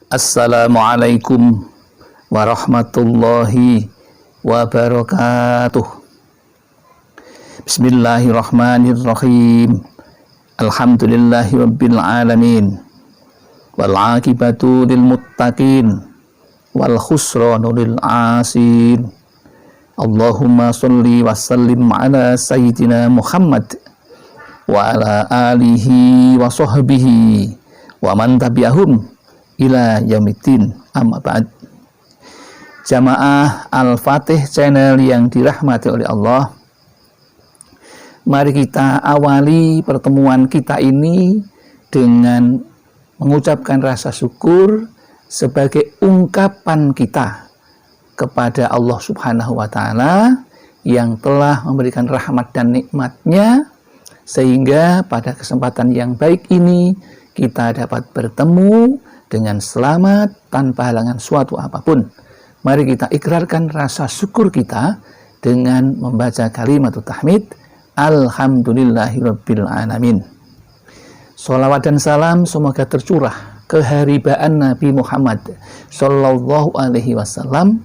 Assalamualaikum warahmatullahi wabarakatuh. Bismillahirrahmanirrahim. Alhamdulillahi rabbil alamin. Wal aqibatu lil muttaqin wal khusranu lil asin. Allahumma sholli wa sallim ala sayyidina Muhammad wa ala alihi wa sahbihi wa man tabi'ahum ila yaumiddin, amma ba'd. Jamaah Al-Fatih channel yang dirahmati oleh Allah, mari kita awali pertemuan kita ini dengan mengucapkan rasa syukur sebagai ungkapan kita kepada Allah Subhanahu wa Ta'ala yang telah memberikan rahmat dan nikmatnya, sehingga pada kesempatan yang baik ini kita dapat bertemu dengan selamat tanpa halangan suatu apapun. Mari kita ikrarkan rasa syukur kita dengan membaca kalimat tahmid, Alhamdulillahirabbil alamin. Sholawat dan salam semoga tercurah keharibaan Nabi Muhammad Sallallahu Alaihi Wasallam,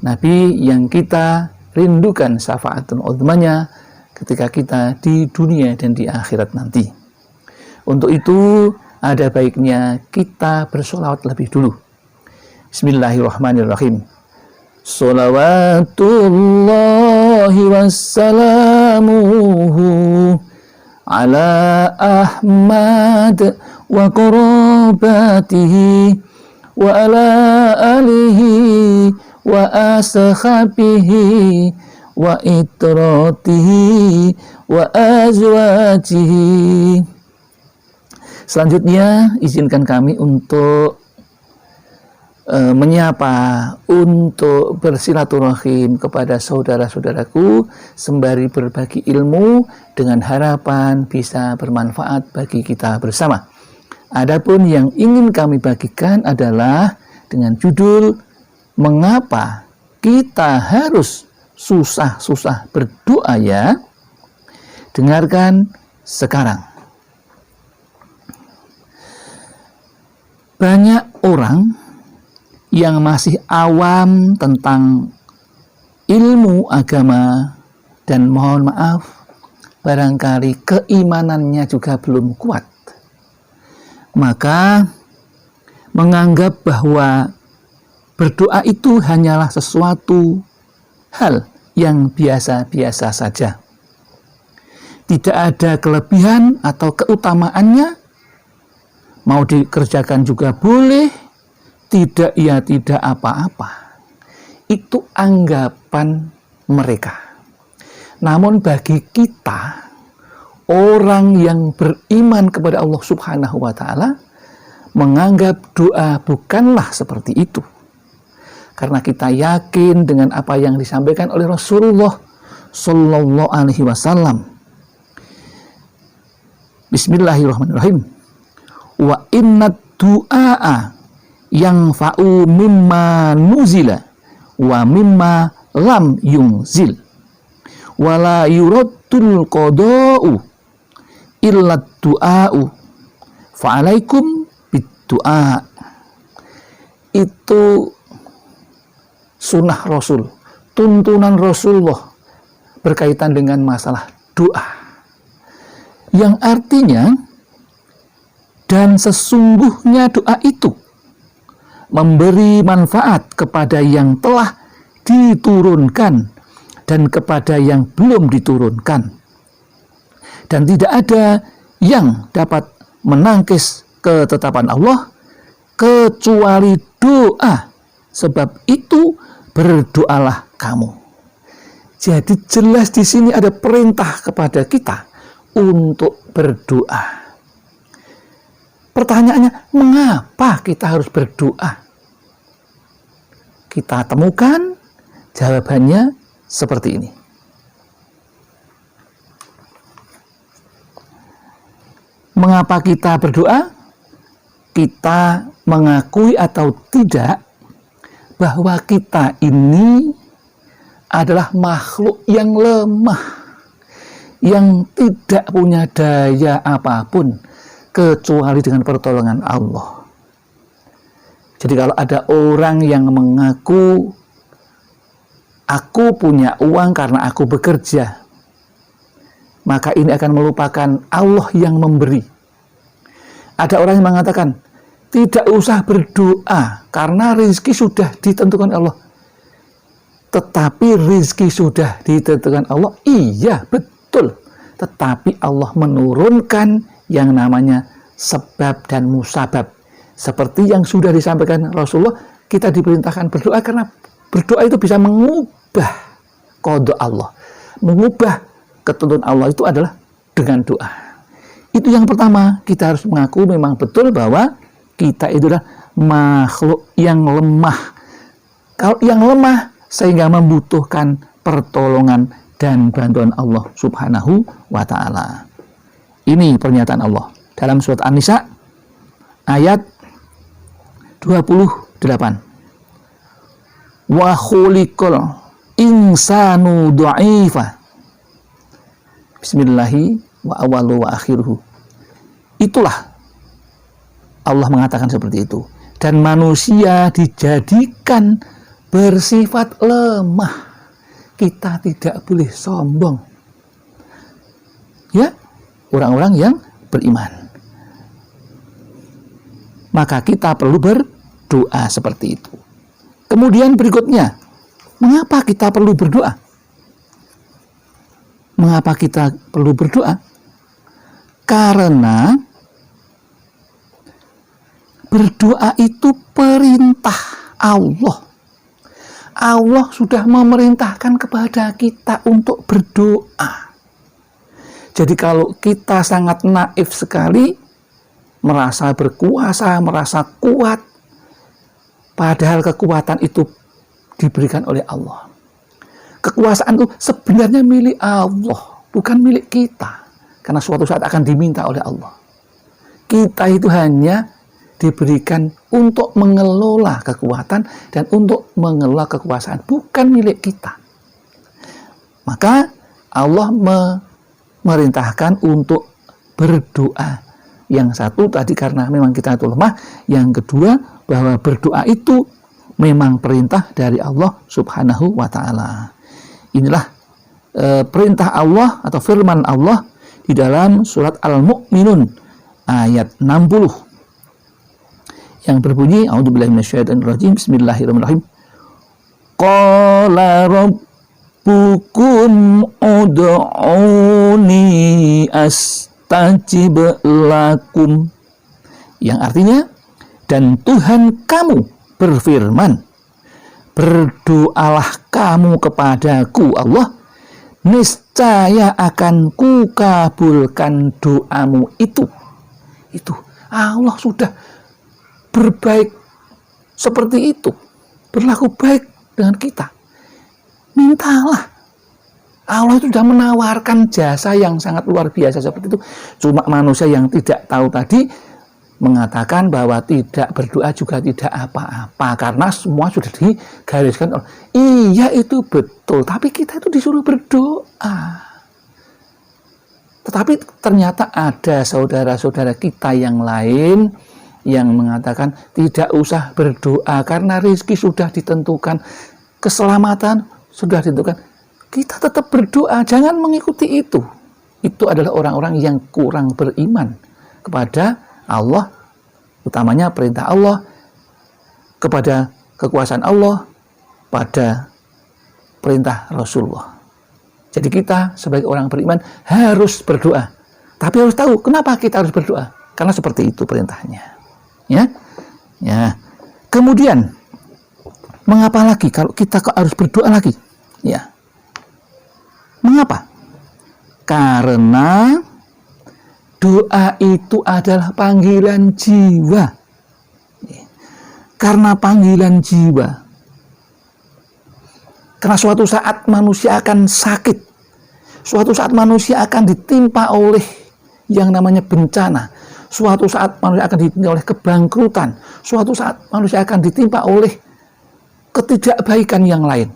Nabi yang kita rindukan syafaatun uzmanya ketika kita di dunia dan di akhirat nanti. Untuk itu ada baiknya kita bersolawat lebih dulu. Bismillahirrahmanirrahim. Salawatullahi wassalamuhu ala Ahmad wa qurabatihi wa ala alihi wa ashabihi wa itratihi wa azwajihi. Selanjutnya izinkan kami untuk menyapa, untuk bersilaturahim kepada saudara-saudaraku sembari berbagi ilmu dengan harapan bisa bermanfaat bagi kita bersama. Adapun yang ingin kami bagikan adalah dengan judul mengapa kita harus susah-susah berdoa ya. Dengarkan sekarang. Banyak orang yang masih awam tentang ilmu agama dan mohon maaf, barangkali keimanannya juga belum kuat. Maka menganggap bahwa berdoa itu hanyalah sesuatu hal yang biasa-biasa saja. Tidak ada kelebihan atau keutamaannya. Mau dikerjakan juga boleh, tidak ya tidak apa-apa. Itu anggapan mereka. Namun bagi kita, orang yang beriman kepada Allah Subhanahu wa Ta'ala, menganggap doa bukanlah seperti itu. Karena kita yakin dengan apa yang disampaikan oleh Rasulullah Sallallahu Alaihi Wasallam. Bismillahirrahmanirrahim. Wa inna du'a yang fa'u mimma nuzila wa mimma lam yunzil wa la yuraddul qada'u illa du'a'u fa'alaikum bid-du'a. Itu sunnah Rasul, tuntunan Rasulullah berkaitan dengan masalah doa, yang artinya dan sesungguhnya doa itu memberi manfaat kepada yang telah diturunkan dan kepada yang belum diturunkan. Dan tidak ada yang dapat menangkis ketetapan Allah kecuali doa. Sebab itu berdoalah kamu. Jadi jelas di sini ada perintah kepada kita untuk berdoa. Pertanyaannya, mengapa kita harus berdoa? Kita temukan jawabannya seperti ini. Mengapa kita berdoa? Kita mengakui atau tidak bahwa kita ini adalah makhluk yang lemah, yang tidak punya daya apapun kecuali dengan pertolongan Allah. Jadi kalau ada orang yang mengaku aku punya uang karena aku bekerja, maka ini akan melupakan Allah yang memberi. Ada orang yang mengatakan tidak usah berdoa karena rezeki sudah ditentukan Allah. Tetapi rezeki sudah ditentukan Allah, iya betul. Tetapi Allah menurunkan yang namanya sebab dan musabab. Seperti yang sudah disampaikan Rasulullah, kita diperintahkan berdoa karena berdoa itu bisa mengubah qada Allah. Mengubah ketentuan Allah itu adalah dengan doa. Itu yang pertama, kita harus mengaku memang betul bahwa kita itu adalah makhluk yang lemah. Kalau yang lemah sehingga membutuhkan pertolongan dan bantuan Allah Subhanahu wa ta'ala. Ini pernyataan Allah dalam surat An-Nisa ayat 28. Wa khuliqal insanu dha'ifa. Bismillahi wa awalu wa akhiruhu. Itulah Allah mengatakan seperti itu. Dan manusia dijadikan bersifat lemah. Kita tidak boleh sombong. Ya, orang-orang yang beriman. Maka kita perlu berdoa seperti itu. Kemudian berikutnya, mengapa kita perlu berdoa? Mengapa kita perlu berdoa? Karena berdoa itu perintah Allah. Allah sudah memerintahkan kepada kita untuk berdoa. Jadi kalau kita sangat naif sekali, merasa berkuasa, merasa kuat, padahal kekuatan itu diberikan oleh Allah. Kekuasaan itu sebenarnya milik Allah, bukan milik kita. Karena suatu saat akan diminta oleh Allah. Kita itu hanya diberikan untuk mengelola kekuatan dan untuk mengelola kekuasaan, bukan milik kita. Maka Allah memerintahkan untuk berdoa. Yang satu tadi karena memang kita itu lemah, yang kedua bahwa berdoa itu memang perintah dari Allah Subhanahu wa ta'ala. Inilah perintah Allah atau firman Allah di dalam surat Al-Mu'minun ayat 60 yang berbunyi, a'udzubillahi minasyaitonirrajim, bismillahirrahmanirrahim. Qala rabbukum ud'uni astajib lakum. Yang artinya, dan Tuhan kamu berfirman, berdoalah kamu kepadaku Allah, niscaya akan kukabulkan doamu itu. Itu Allah sudah berbaik seperti itu, berlaku baik dengan kita. Mintalah. Allah itu sudah menawarkan jasa yang sangat luar biasa seperti itu. Cuma manusia yang tidak tahu tadi mengatakan bahwa tidak berdoa juga tidak apa-apa karena semua sudah digariskan. Iya, itu betul, tapi kita itu disuruh berdoa. Tetapi ternyata ada saudara-saudara kita yang lain yang mengatakan tidak usah berdoa karena rezeki sudah ditentukan, keselamatan sudah ditentukan. Kita tetap berdoa, jangan mengikuti itu. Itu adalah orang-orang yang kurang beriman kepada Allah, utamanya perintah Allah, kepada kekuasaan Allah, pada perintah Rasulullah. Jadi kita sebagai orang beriman harus berdoa. Tapi harus tahu kenapa kita harus berdoa. Karena seperti itu perintahnya. Ya. Kemudian mengapa lagi kalau kita harus berdoa lagi? Ya. Mengapa? Karena doa itu adalah panggilan jiwa. Karena panggilan jiwa. Karena suatu saat manusia akan sakit. Suatu saat manusia akan ditimpa oleh yang namanya bencana. Suatu saat manusia akan ditimpa oleh kebangkrutan. Suatu saat manusia akan ditimpa oleh ketidakbaikan yang lain.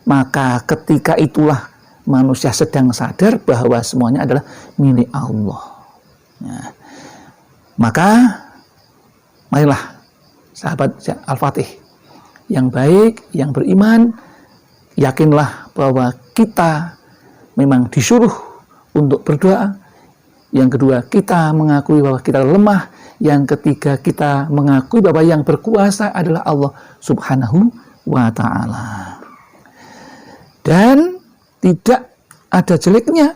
Maka ketika itulah manusia sedang sadar bahwa semuanya adalah milik Allah. Maka marilah sahabat Al-Fatih. Yang baik, yang beriman, yakinlah bahwa kita memang disuruh untuk berdoa. Yang kedua, kita mengakui bahwa kita lemah. Yang ketiga, kita mengakui bahwa yang berkuasa adalah Allah Subhanahu wa Ta'ala. Dan tidak ada jeleknya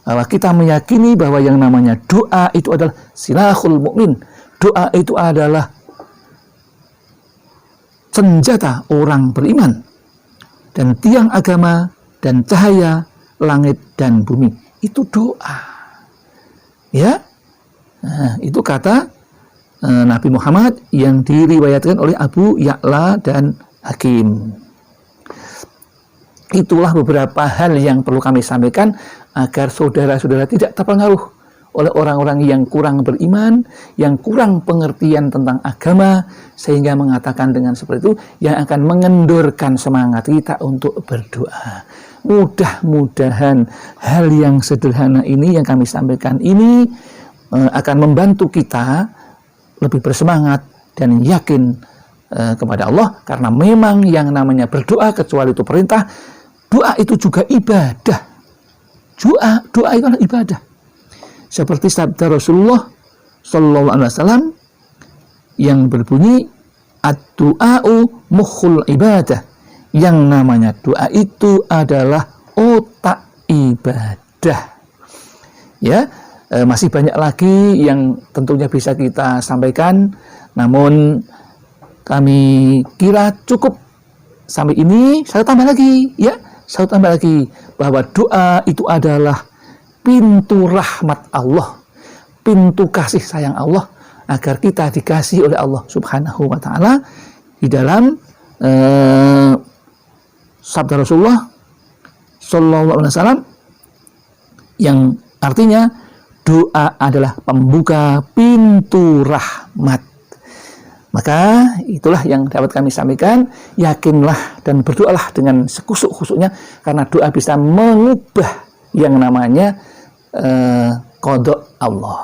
bahwa kita meyakini bahwa yang namanya doa itu adalah silahul mukmin. Doa itu adalah senjata orang beriman dan tiang agama dan cahaya langit dan bumi. Itu doa. Ya. Nah, itu kata Nabi Muhammad yang diriwayatkan oleh Abu Ya'la dan Hakim. Itulah beberapa hal yang perlu kami sampaikan agar saudara-saudara tidak terpengaruh oleh orang-orang yang kurang beriman, yang kurang pengertian tentang agama, sehingga mengatakan dengan seperti itu yang akan mengendorkan semangat kita untuk berdoa. Mudah-mudahan hal yang sederhana ini yang kami sampaikan ini akan membantu kita lebih bersemangat dan yakin kepada Allah, karena memang yang namanya berdoa, kecuali itu perintah, doa itu juga ibadah. Doa itu adalah ibadah. Seperti sabda Rasulullah Sallallahu Alaihi Wasallam yang berbunyi, ad-du'a'u mukhul ibadah. Yang namanya doa itu adalah otak ibadah. Ya, masih banyak lagi yang tentunya bisa kita sampaikan, namun kami kira cukup sampai ini. Saya tambah lagi, ya. Saya tambah lagi bahwa doa itu adalah pintu rahmat Allah, pintu kasih sayang Allah, agar kita dikasih oleh Allah Subhanahu wa Ta'ala di dalam sabda Rasulullah Sallallahu Alaihi Wasallam yang artinya doa adalah pembuka pintu rahmat. Maka itulah yang dapat kami sampaikan. Yakinlah dan berdoalah dengan sekusuk-kusuknya, karena doa bisa mengubah yang namanya qada Allah.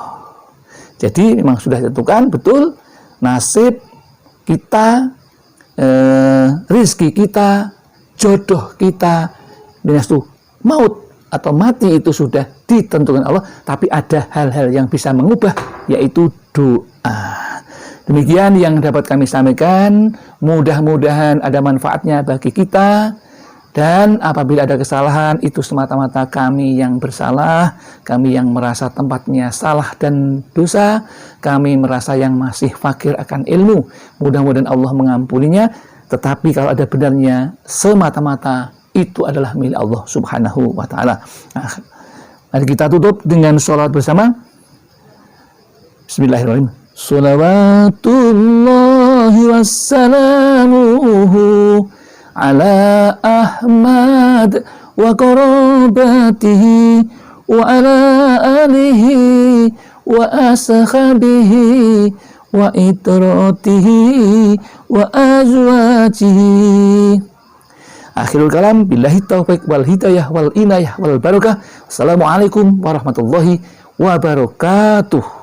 Jadi memang sudah ditentukan betul nasib kita, rizki kita, jodoh kita, binastu maut atau mati itu sudah ditentukan Allah. Tapi ada hal-hal yang bisa mengubah, yaitu doa. Demikian yang dapat kami sampaikan. Mudah-mudahan ada manfaatnya bagi kita. Dan apabila ada kesalahan, itu semata-mata kami yang bersalah, kami yang merasa tempatnya salah dan dosa, kami merasa yang masih fakir akan ilmu. Mudah-mudahan Allah mengampuninya. Tetapi kalau ada benarnya, semata-mata itu adalah milik Allah Subhanahu wa Ta'ala. Nah, mari kita tutup dengan sholat bersama. Bismillahirrahmanirrahim. Salawatullahi wassalamuhu ala Ahmad wa qarabatihi wa ala alihi wa ashabihi wa itratihi wa azwajihi. Akhirul kalam, billahi taufiq wal hidayah wal inayah wal barakah. Assalamualaikum warahmatullahi wabarakatuh.